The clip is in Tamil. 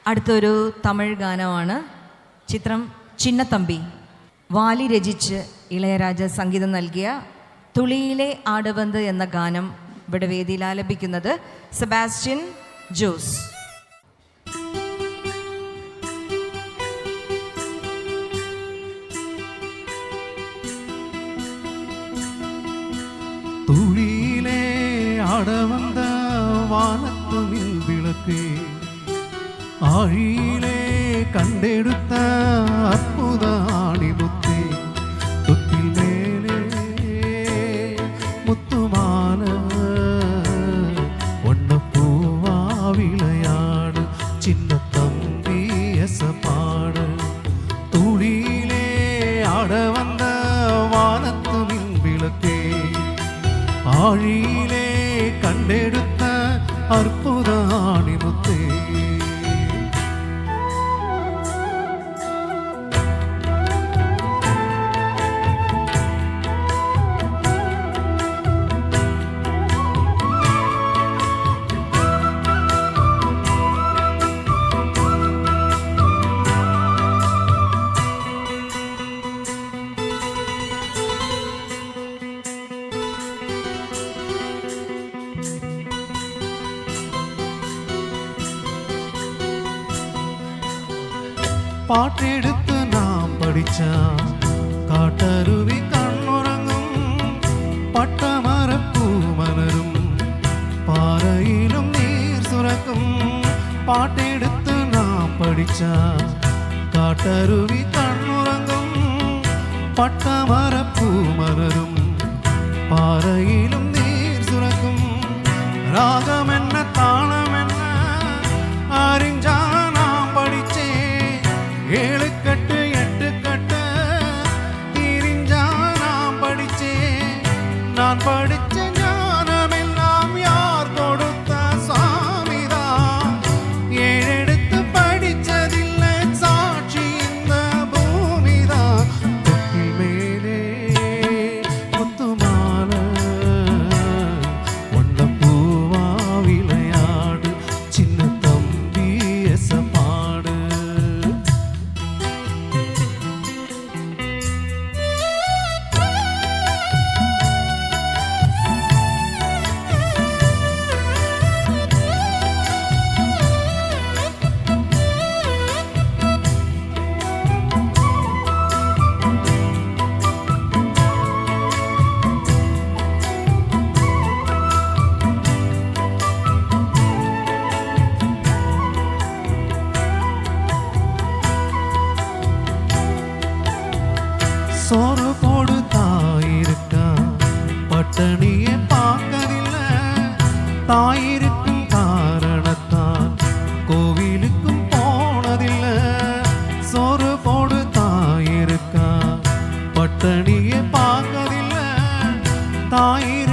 അടുത്തൊരു തമിഴ് ഗാനമാണ്. ചിത്രം ചിന്നത്തമ്പി. വാലി രചിച്ച് ഇളയരാജ സംഗീതം നൽകിയ തുളിയിലെ ആടവന്ത് എന്ന ഗാനം ഇവിടെ വേദിയിൽ ആലപിക്കുന്നത് സെബാസ്റ്റ്യൻ ജോസ്. துளியிலே ஆடவந்த வானத்துமில் விளக்கு, ஆழியிலே கண்டெடுத்த அற்புத ஆணிமுத்தே, தொட்டில் மேலே முத்துமான ஒன்ன பூவா விளையாடு, சின்ன தம்பி எசப்பாடு. துளியிலே ஆடவந்த வானத்துமில் விளக்கே, ஆழியிலே கண்டெடுத்த அற்புத ஆணிமுத்தே. பாட்டெடுத்து நாம் படிச்சா காட்டருவி கண்ணுறங்கும், பட்டமரப்பூ மலரும் பாறையிலும் நீர் சுரக்கும். பாட்டெடுத்து நாம் படிச்சா காட்டருவி கண்ணுறங்கும், பட்டமரப்பூ மலரும் பாறையிலும் நீர் சுரக்கும். ராகம் என்ன தாளம் என்ன அறிஞ்சா நாம் படிச்சே, ஏழு கட்டு எட்டு கட்டு திரிஞ்சா நான் படிச்சே. நான் படிச்ச ஞானமெல்லாம் யார் கொடுத்த சாமிதான், ஏழெடுத்து படிச்சதில்லை சாட்சி இந்த பூமிதான். தொட்டில் மேலே முத்துமால ஒன்ன பூவா விளையாடு, சின்ன தம்பி எசப்பாடு. சோறு போடு தாயிருக்கா, பட்டணியை பார்க்கவில்லை. தாயிருக்கும் காரணத்தான் கோவிலுக்கும் போனதில்லை. சோறு போடு தாயிருக்கா, பட்டணியை பார்க்கவில்லை. தாயிரு